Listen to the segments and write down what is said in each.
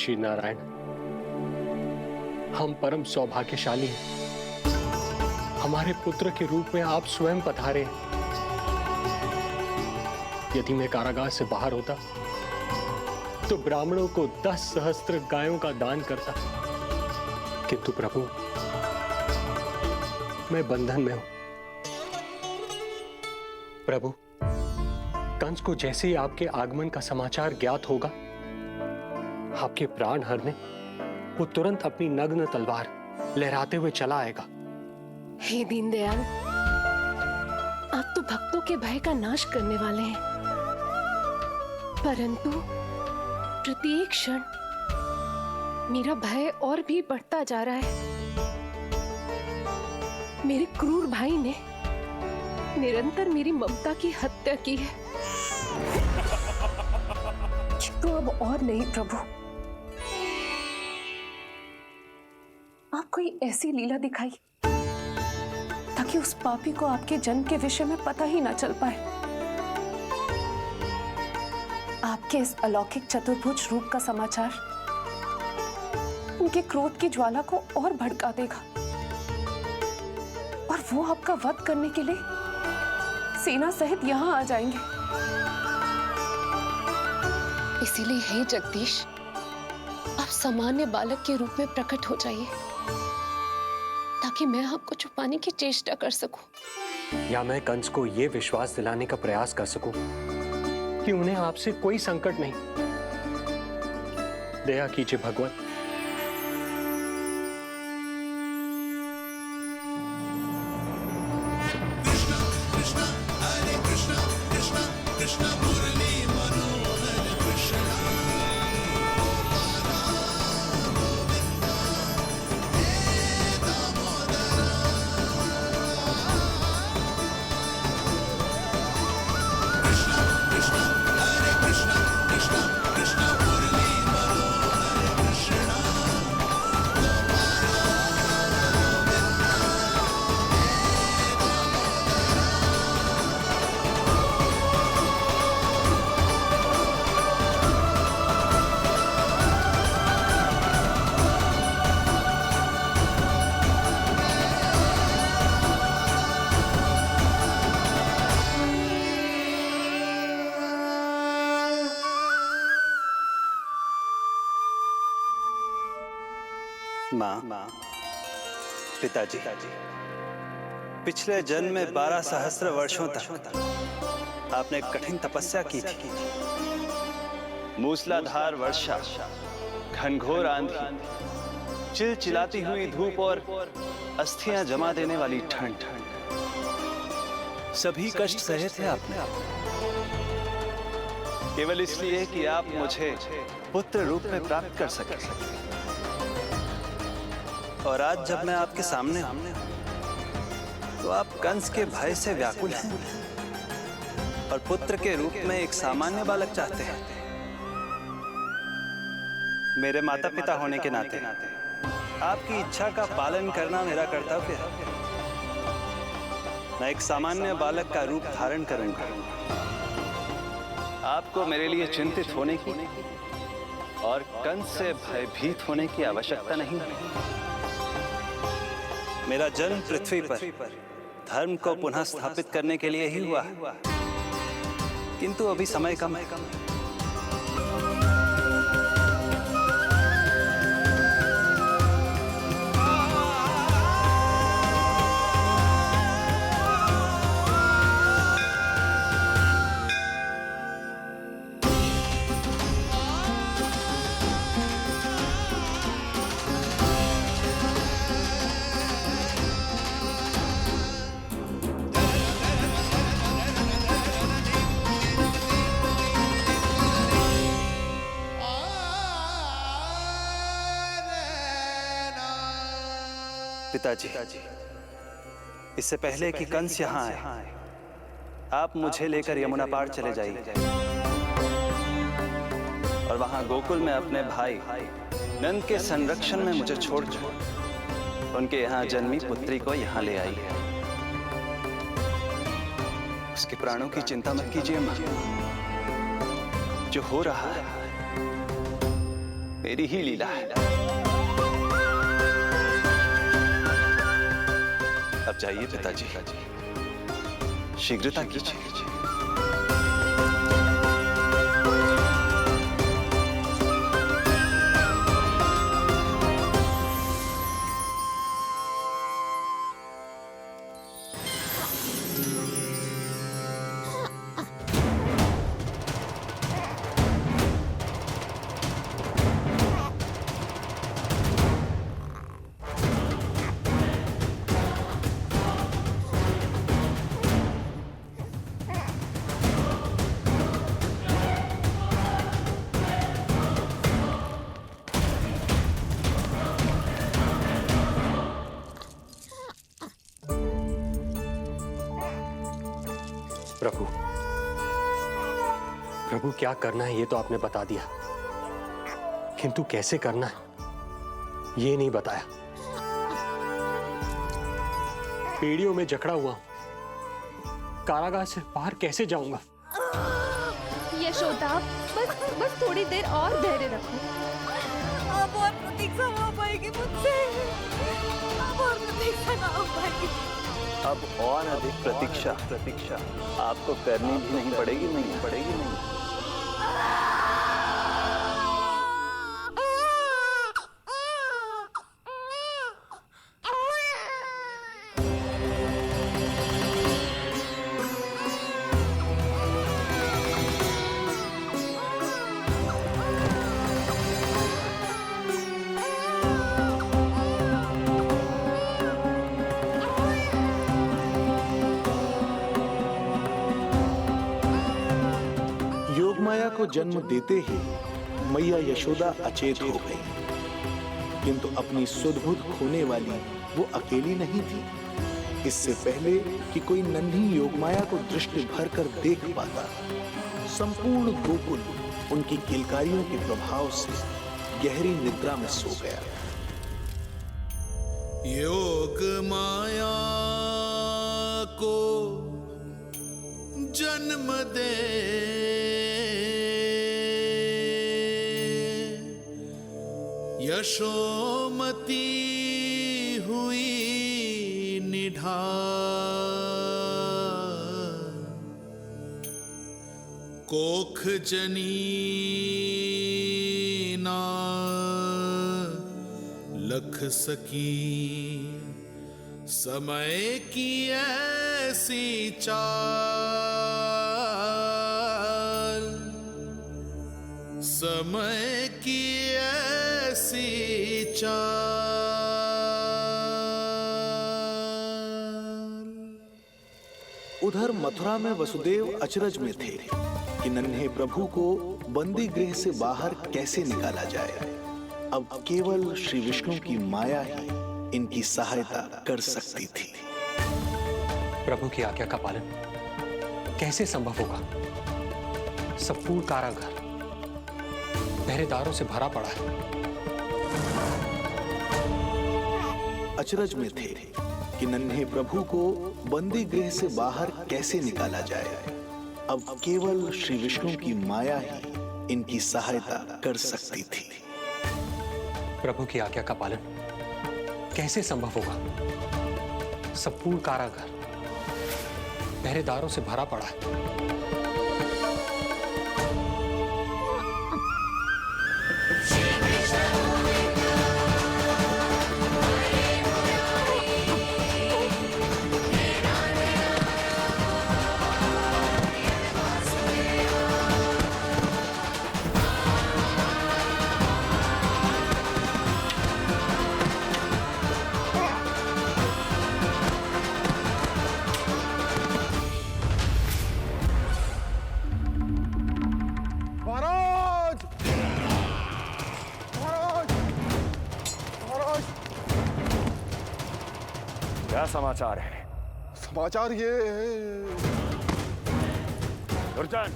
श्री नारायण, हम परम सौभाग्यशाली हैं। हमारे पुत्र के रूप में आप स्वयं पधारे। यदि मैं कारागार से बाहर होता तो ब्राह्मणों को 10 सहस्त्र गायों का दान करता, किंतु प्रभु मैं बंधन में हूं। प्रभु, कंस को जैसे ही आपके आगमन का समाचार ज्ञात होगा, आपके प्राण हरने वो तुरंत अपनी नग्न तलवार लहराते हुए चला आएगा। हे दीनदयाल, आप तो भक्तों के भय का नाश करने वाले हैं, परंतु प्रत्येक क्षण मेरा भय और भी बढ़ता जा रहा है। मेरे क्रूर भाई ने निरंतर मेरी ममता की हत्या की है। तो अब और नहीं प्रभु, आप कोई ऐसी लीला दिखाई ताकि उस पापी को आपके जन्म के विषय में पता ही ना चल पाए। आपके इस अलौकिक चतुर्भुज रूप का समाचार उनके क्रोध की ज्वाला को और भड़का देगा और वो आपका वध करने के लिए सेना सहित यहाँ आ जाएंगे। इसीलिए हे जगदीश, आप सामान्य बालक के रूप में प्रकट हो जाइए ताकि मैं आपको छुपाने की चेष्टा कर सकूं, या मैं कंस को यह विश्वास दिलाने का प्रयास कर सकूं कि उन्हें आपसे कोई संकट नहीं। दया कीजिए भगवान। माँ, पिताजी, पिछले जन्म में 12 सहस्त्र वर्षों तक आपने कठिन तपस्या की थी। मूसलाधार वर्षा, घनघोर आंधी, चिलचिलाती हुई धूप और अस्थियां जमा देने वाली ठंड, सभी कष्ट सहे थे आपने, केवल इसलिए कि आप मुझे पुत्र रूप में प्राप्त कर सके। और आज जब मैं आपके सामने हूं, तो आप कंस के भय से व्याकुल हैं और पुत्र के रूप में एक सामान्य बालक चाहते हैं। मेरे माता पिता होने के नाते आपकी इच्छा का पालन करना मेरा कर्तव्य है। मैं एक सामान्य बालक का रूप धारण करूंगा। आपको मेरे लिए चिंतित होने की और कंस से भयभीत होने की आवश्यकता नहीं। मेरा जन्म पृथ्वी पर धर्म को पुनः स्थापित करने के लिए ही हुआ है, किंतु अभी समय कम है। पिताजी, इससे पहले कि कंस यहाँ आए, आप मुझे लेकर यमुना पार चले जाइए और वहां गोकुल में अपने भाई नंद के संरक्षण में मुझे छोड़ उनके यहाँ जन्मी पुत्री को यहाँ ले आइए। उसके प्राणों की चिंता मत कीजिए मां। जो हो रहा है मेरी ही लीला है। अब जाइए पिताजी, शीघ्रता कीजिए। प्रभु, प्रभु क्या करना है ये तो आपने बता दिया, किंतु कैसे करना है ये नहीं बताया। पेड़ियों में जकड़ा हुआ हूं, कारागार से बाहर कैसे जाऊंगा? यशोदा, बस थोड़ी देर और धैर्य रखो। अब और प्रतीक्षा ना हो पाएगी मुझसे। अब और प्रतीक्षा ना हो पाएगी। अब और अधिक प्रतीक्षा आपको करनी भी नहीं पड़ेगी। योगमाया को जन्म देते ही मैया यशोदा अचेत हो गई, किंतु अपनी सुध-बुध खोने वाली वो अकेली नहीं थी। इससे पहले कि कोई नन्ही योगमाया को दृष्टि भर कर देख पाता, संपूर्ण गोकुल उनकी किलकारियों के प्रभाव से गहरी निद्रा में सो गया। योग माया को जन्म दे यशोमती हुई निढाल, कोख जनी ना लख सकी, समय की ऐसी चाल, समय की ऐसी चाल। उधर मथुरा में वसुदेव अचरज में थे कि नन्हे प्रभु को बंदी गृह से बाहर कैसे निकाला जाए। अब केवल श्री विष्णु की माया ही इनकी सहायता कर सकती थी। प्रभु की आज्ञा का पालन कैसे संभव होगा? संपूर्ण कारागार पहरेदारों से भरा पड़ा है। अचरज में थे कि नन्हे प्रभु को बंदी गृह से बाहर कैसे निकाला जाए। अब केवल श्री विष्णु की माया ही इनकी सहायता कर सकती थी। प्रभु की आज्ञा का पालन कैसे संभव होगा? संपूर्ण कारागार पहरेदारों से भरा पड़ा है। क्या समाचार है? समाचार ये है। दुर्जन,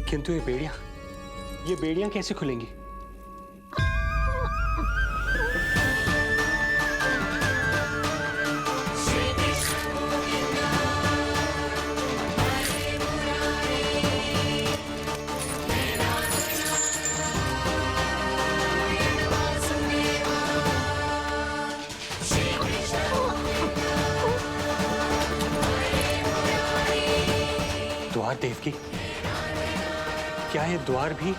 किंतु ये बेड़ियां कैसे खुलेंगी? द्वार देवकी, क्या ये द्वार भी?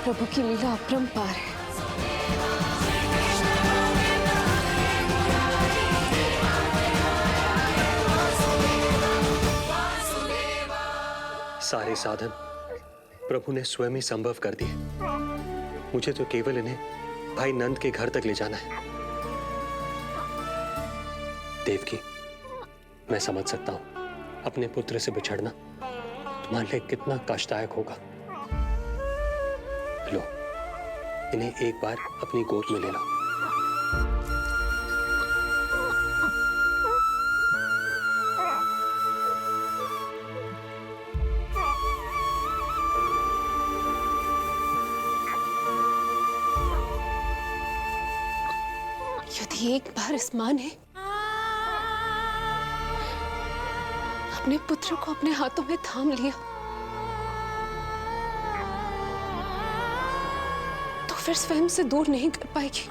प्रभु की लीला अपरंपार है। सारे साधन प्रभु ने स्वयं ही संभव कर दिए। मुझे तो केवल इन्हें भाई नंद के घर तक ले जाना है। देवकी, मैं समझ सकता हूं अपने पुत्र से बिछड़ना तुम्हारे लिए कितना कष्टदायक होगा। लो, इन्हें एक बार अपनी गोद में ले लो। यदि एक बार इस मां ने अपने पुत्र को अपने हाथों में थाम लिया तो फिर स्वयं से दूर नहीं कर पाएगी।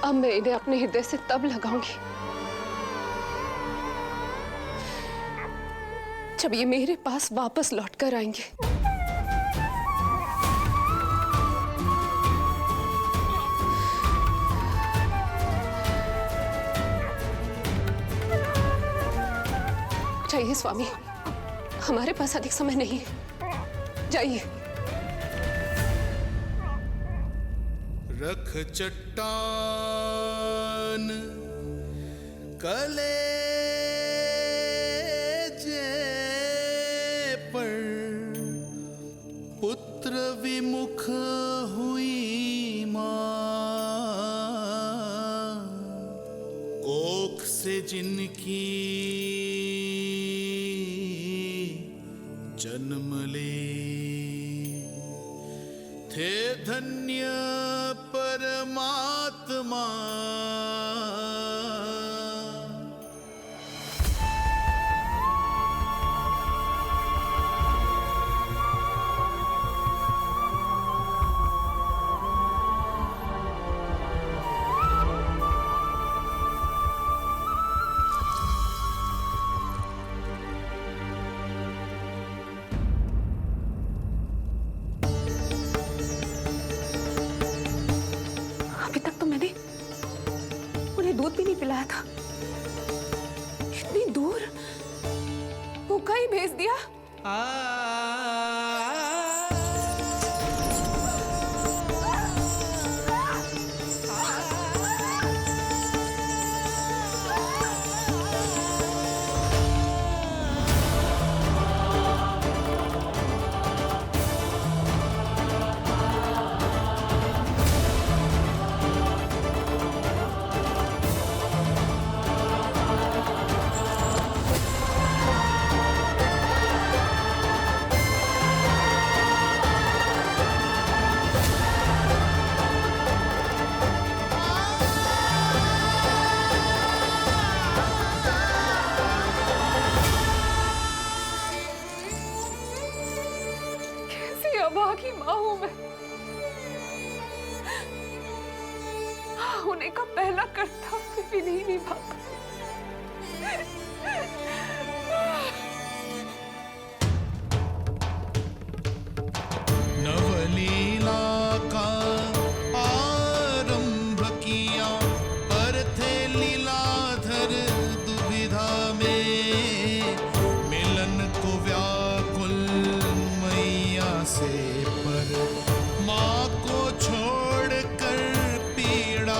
अब मैं इन्हें अपने हृदय से तब लगाऊंगी जब ये मेरे पास वापस लौट कर आएंगे। जाइए स्वामी, हमारे पास अधिक समय नहीं है, जाइए। रख चट्टान कलेजे पर, पुत्र विमुख हुई मां, कोख से जिनकी जन्म ले, थे धन्य परमात्मा। दूध भी नहीं पिलाया था, इतनी दूर भूखा ही भेज दिया। अभागी मां हूं मैं। होने का पहला कर्तव्य भी नहीं निभा पाई। नवलीला का आरंभ किया, पर थे लीलाधर दुविधा में, मिलन को व्याकुल मैया से, पर माँ को छोड़कर पीड़ा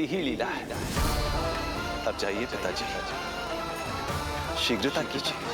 मेरी ही लीला है। अब जाइए पिताजी, शीघ्रता कीजिए।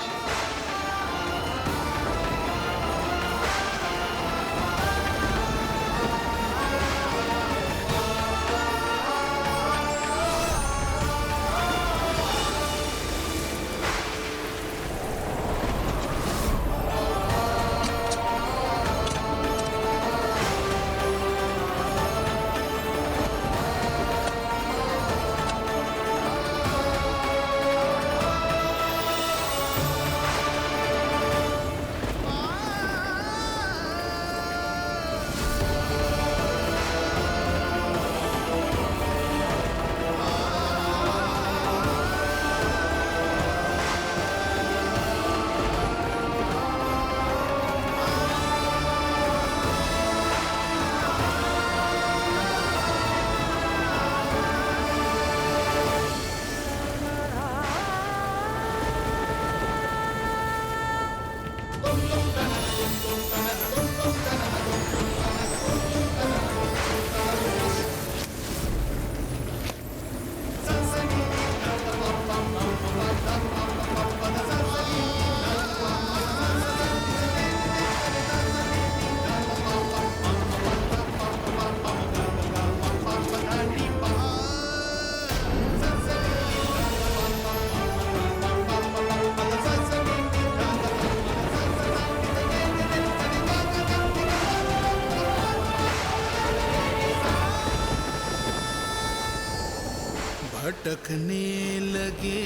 भटकने लगे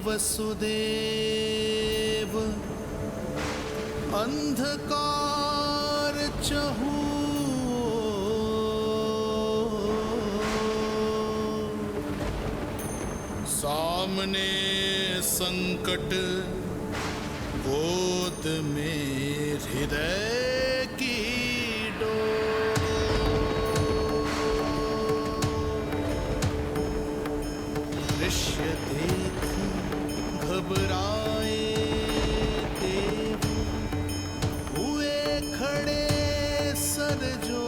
वसुदेव, अंधकार चहूओर। सामने संकट, गोद में हृदय की डोर। दृश्य देख घबराए देव, हुए खड़े सर जो।